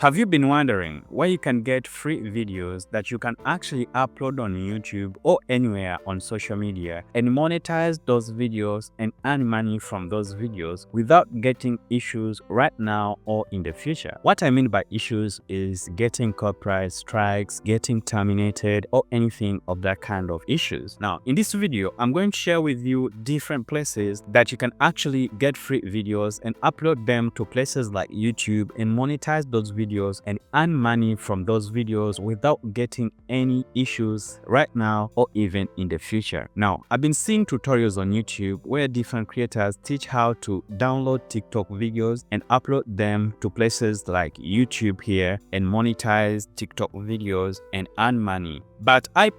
Have you been wondering where you can get free videos that you can actually upload on YouTube or anywhere on social media and monetize those videos and earn money from those videos without getting issues right now or in the future? What I mean by issues is getting copyright strikes, getting terminated, or anything of that kind of issues. Now, in this video, I'm going to share with you different places that you can actually get free videos and upload them to places like YouTube and monetize those videos and earn money from those videos without getting any issues right now or even in the future. Now, I've been seeing tutorials on YouTube where different creators teach how to download TikTok videos and upload them to places like YouTube here and monetize TikTok videos and earn money. But I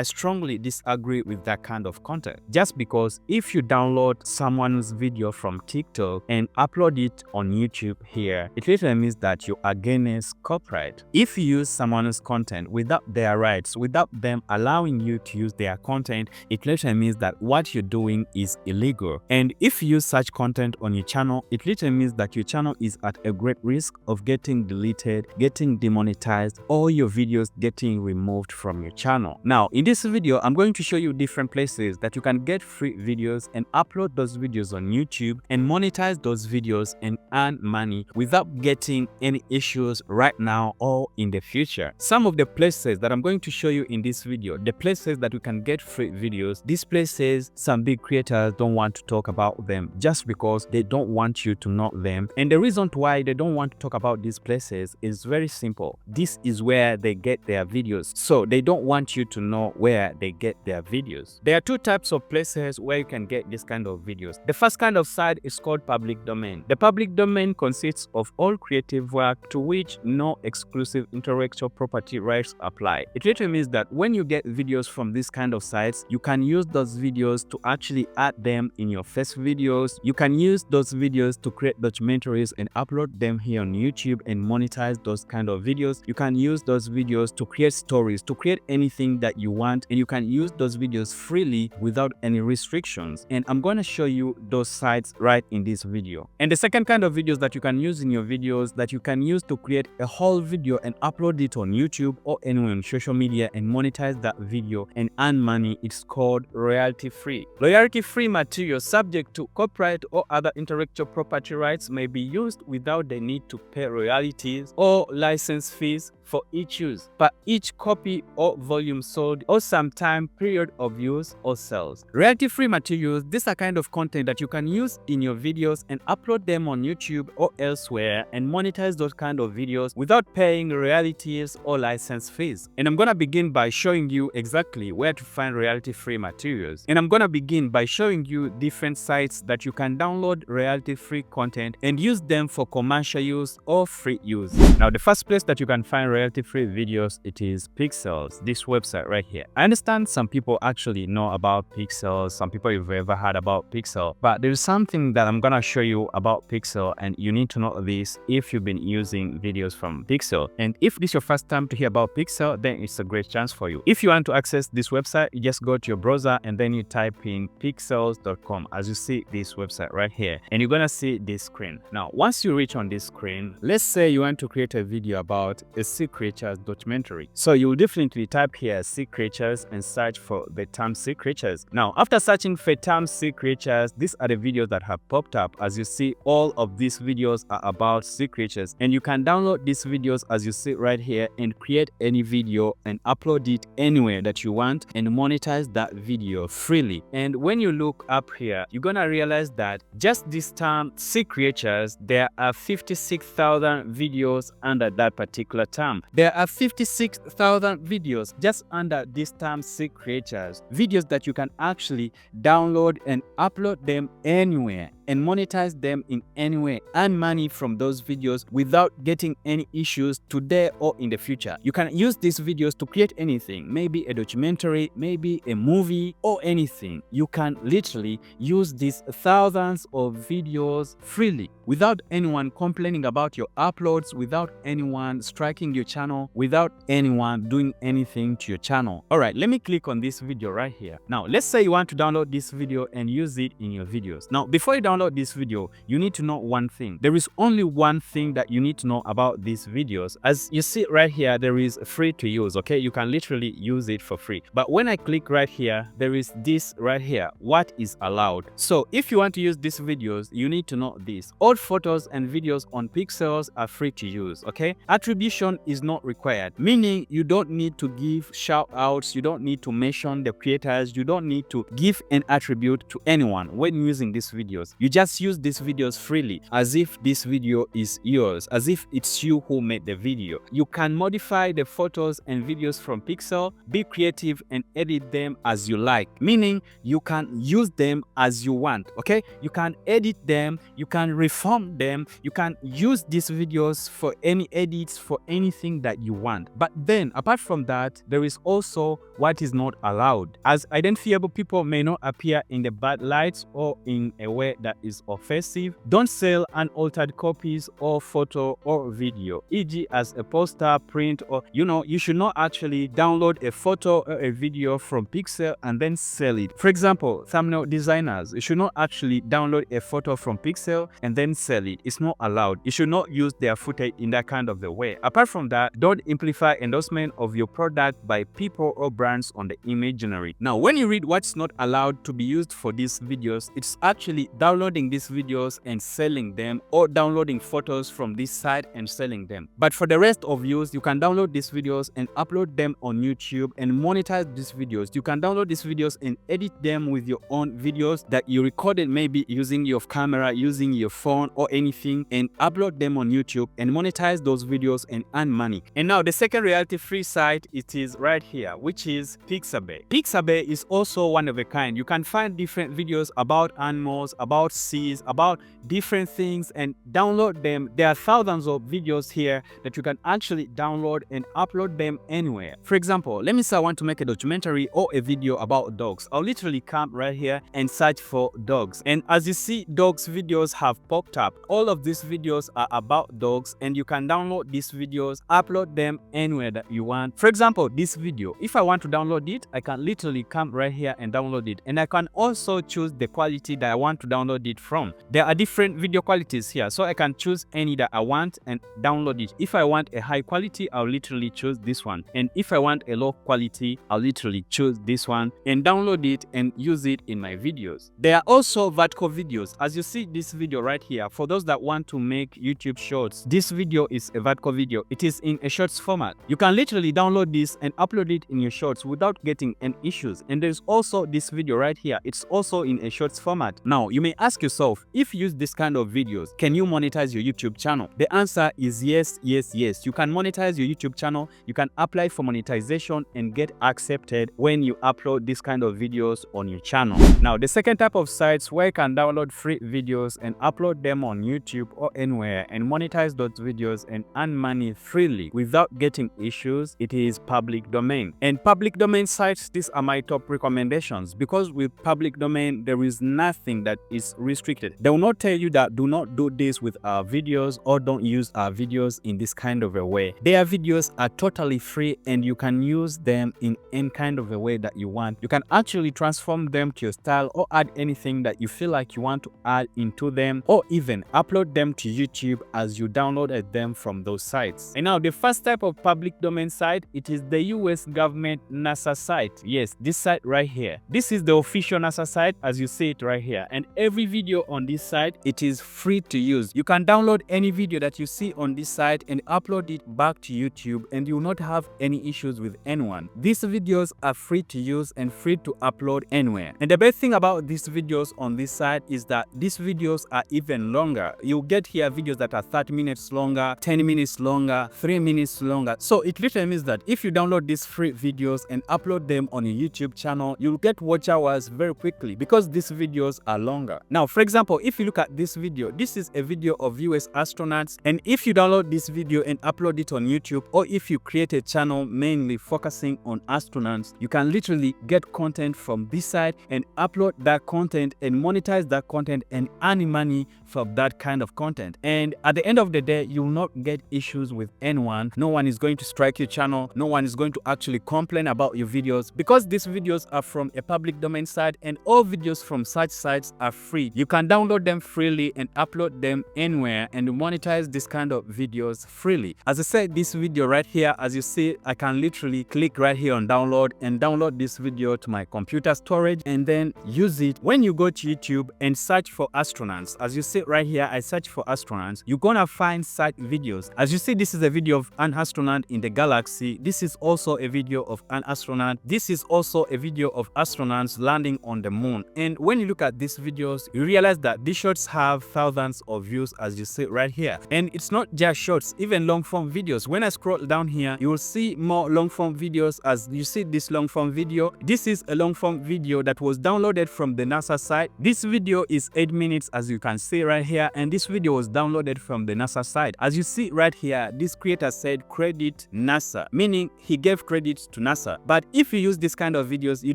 strongly disagree with that kind of content, just because if you download someone's video from TikTok and upload it on YouTube here, it literally means that you are against copyright. If you use someone's content without their rights, without them allowing you to use their content, it literally means that what you're doing is illegal. And if you use such content on your channel, it literally means that your channel is at a great risk of getting deleted, getting demonetized, or your videos getting removed from your channel. Now, in this video, I'm going to show you different places that you can get free videos and upload those videos on YouTube and monetize those videos and earn money without getting any issues right now or in the future. Some of the places that I'm going to show you in this video, the places that you can get free videos, these places, some big creators don't want to talk about them just because they don't want you to know them. And the reason why they don't want to talk about these places is very simple. This is where they get their videos. So they don't want you to know where they get their videos. There are two types of places where you can get this kind of videos. The first kind of site is called public domain. The public domain consists of all creative work to which no exclusive intellectual property rights apply. It literally means that when you get videos from this kind of sites, you can use those videos to actually add them in your first videos. You can use those videos to create documentaries and upload them here on YouTube and monetize those kind of videos. You can use those videos to create stories, to create anything that you want, and you can use those videos freely without any restrictions. And I'm going to show you those sites right in this video. And the second kind of videos that you can use in your videos, that you can use to create a whole video and upload it on YouTube or anywhere on social media and monetize that video and earn money, it's called royalty free. Royalty free material subject to copyright or other intellectual property rights may be used without the need to pay royalties or license fees for each use, but each copy or volume sold or some time period of use or sales. Royalty-free materials, these are kind of content that you can use in your videos and upload them on YouTube or elsewhere and monetize those kind of videos without paying royalties or license fees. And I'm gonna begin by showing you exactly where to find royalty-free materials. And I'm gonna begin by showing you different sites that you can download royalty-free content and use them for commercial use or free use. Now, the first place that you can find royalty-free videos, it is Pixels, this website right here. I understand some people actually know about Pixels, some people have ever heard about Pixel, but there's something that I'm gonna show you about Pixel, and you need to know this if you've been using videos from Pixel. And if this is your first time to hear about Pixel, then it's a great chance for you. If you want to access this website, you just go to your browser and then you type in pixels.com, as you see this website right here, and you're gonna see this screen. Now, once you reach on this screen, let's say you want to create a video about a sea creatures documentary. So you will definitely type here sea creatures and search for the term sea creatures. Now, after searching for term sea creatures, these are the videos that have popped up. As you see, all of these videos are about sea creatures, and you can download these videos as you see right here and create any video and upload it anywhere that you want and monetize that video freely. And when you look up here, you're gonna realize that just this term sea creatures, there are 56,000 videos under that particular term. There are 56,000 videos just under this term sea creatures, videos that you can actually download and upload them anywhere and monetize them in any way, earn money from those videos without getting any issues today or in the future. You can use these videos to create anything, maybe a documentary, maybe a movie or anything. You can literally use these thousands of videos freely without anyone complaining about your uploads, without anyone striking your channel, without anyone doing anything to your channel. All right, let me click on this video right here. Now, let's say you want to download this video and use it in your videos. Now, before you download download this video, you need to know one thing. There is only one thing that you need to know about these videos. As you see right here, there is free to use, okay? You can literally use it for free. But when I click right here, there is this right here, what is allowed. So if you want to use these videos, you need to know this. All photos and videos on pixels are free to use, okay? Attribution is not required, meaning you don't need to give shout outs, you don't need to mention the creators, you don't need to give an attribute to anyone when using these videos. You just use these videos freely, as if this video is yours, as if it's you who made the video. You can modify the photos and videos from pixel, be creative and edit them as you like, meaning you can use them as you want, okay? You can edit them, you can reform them, you can use these videos for any edits, for anything that you want. But then apart from that, there is also what is not allowed, as identifiable people may not appear in the bad lights or in a way that is offensive. Don't sell unaltered copies or photo or video, e.g. as a poster, print, or you should not actually download a photo or a video from pixel and then sell it. For example, thumbnail designers, you should not actually download a photo from pixel and then sell it. It's not allowed. You should not use their footage in that kind of the way. Apart from that, don't amplify endorsement of your product by people or brands on the imaginary. Now, when you read what's not allowed to be used for these videos, it's actually downloading these videos and selling them, or downloading photos from this site and selling them. But for the rest of you, you can download these videos and upload them on YouTube and monetize these videos. You can download these videos and edit them with your own videos that you recorded, maybe using your camera, using your phone or anything, and upload them on YouTube and monetize those videos and earn money. And now the second reality free site, it is right here, which is Pixabay. Pixabay is also one of a kind. You can find different videos about animals, about seas, about different things and download them. There are thousands of videos here that you can actually download and upload them anywhere. For example, let me say I want to make a documentary or a video about dogs. I'll literally come right here and search for dogs. And as you see, dogs videos have popped up. All of these videos are about dogs, and you can download these videos, upload them anywhere that you want. For example, this video, if I want to download it, I can literally come right here and download it. And I can also choose the quality that I want to download it from. There are different video qualities here, so I can choose any that I want and download it. If I want a high quality, I'll literally choose this one. And if I want a low quality, I'll literally choose this one and download it and use it in my videos. There are also vertical videos. As you see this video right here, for those that want to make YouTube shorts, this video is a vertical video. It is in a shorts format. You can literally download this and upload it in your shorts without getting any issues. And there's also this video right here. It's also in a shorts format. Now, you may ask yourself, if you use this kind of videos, can you monetize your YouTube channel? The answer is yes, yes, yes. You can monetize your YouTube channel. You can apply for monetization and get accepted when you upload this kind of videos on your channel. Now, the second type of sites where you can download free videos and upload them on YouTube or anywhere and monetize those videos and earn money freely without getting issues, it is public domain. And public domain sites, these are my top recommendations, because with public domain, there is nothing that is restricted. They will not tell you that do not do this with our videos or don't use our videos in this kind of a way. Their videos are totally free and you can use them in any kind of a way that you want. You can actually transform them to your style or add anything that you feel like you want to add into them, or even upload them to YouTube as you downloaded them from those sites. And now the first type of public domain site, it is the US government NASA site. Yes, this site right here. This is the official NASA site as you see it right here. And every video on this site, it is free to use. You can download any video that you see on this site and upload it back to YouTube, and you will not have any issues with anyone. These videos are free to use and free to upload anywhere. And the best thing about these videos on this site is that these videos are even longer. You'll get here videos that are 30 minutes longer, 10 minutes longer, 3 minutes longer. So it literally means that if you download these free videos and upload them on your YouTube channel, you'll get watch hours very quickly because these videos are longer. Now, for example, if you look at this video, this is a video of US astronauts. And if you download this video and upload it on YouTube, or if you create a channel mainly focusing on astronauts, you can literally get content from this site and upload that content and monetize that content and earn money from that kind of content. And at the end of the day, you'll not get issues with anyone. No one is going to strike your channel. No one is going to actually complain about your videos, because these videos are from a public domain site and all videos from such sites are free. free. You can download them freely and upload them anywhere and monetize this kind of videos freely. As I said, this video right here, as you see, I can literally click right here on download and download this video to my computer storage and then use it. When you go to YouTube and search for astronauts, as you see right here, I search for astronauts, you're gonna find such videos. As you see, this is a video of an astronaut in the galaxy. This is also a video of an astronaut. This is also a video of astronauts landing on the moon. And when you look at these videos, you realize that these shorts have thousands of views, as you see right here. And it's not just shorts, even long form videos. When I scroll down here, you will see more long form videos. As you see this long form video, this is a long form video that was downloaded from the NASA site. This video is 8 minutes, as you can see right here, and this video was downloaded from the NASA site. As you see right here, this creator said credit NASA, meaning he gave credit to NASA. But if you use this kind of videos, you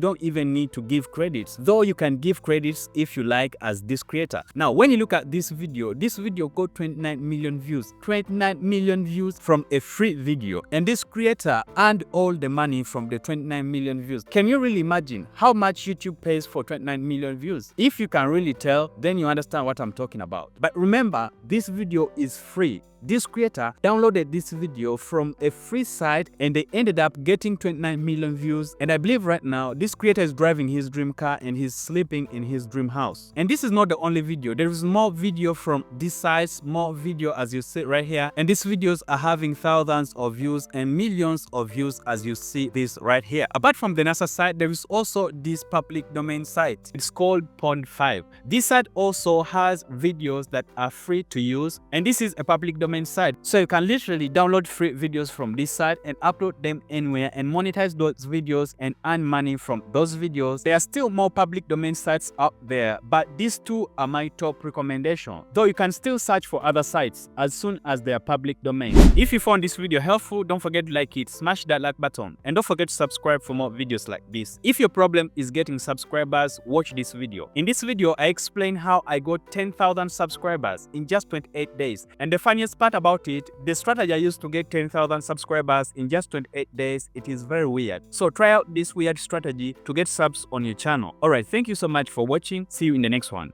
don't even need to give credits, though you can give credits if you like, as this creator. Now when you look at this video got 29 million views. 29 million views from a free video, and this creator earned all the money from the 29 million views. Can you really imagine how much YouTube pays for 29 million views? If you can really tell, then you understand what I'm talking about. But remember, this video is free. This creator downloaded this video from a free site and they ended up getting 29 million views. And I believe right now this creator is driving his dream car and he's sleeping in his dream house. And this is not the only video. There is more video from this site, more video, as you see right here. And these videos are having thousands of views and millions of views, as you see this right here. Apart from the NASA site, there is also this public domain site. It's called Pond5. This site also has videos that are free to use, and this is a public domain site, so you can literally download free videos from this site and upload them anywhere and monetize those videos and earn money from those videos. There are still more public domain sites out there, but these two are my top recommendation, though you can still search for other sites as soon as they are public domain. If you found this video helpful, don't forget to like it, smash that like button, and don't forget to subscribe for more videos like this. If your problem is getting subscribers, watch this video. In this video, I explain how I got 10,000 subscribers in just 28 days. And the funniest part about it, the strategy I used to get 10,000 subscribers in just 28 days, it is very weird. So try out this weird strategy to get subs on your channel. Alright, thank you so much for watching. See you in the next one.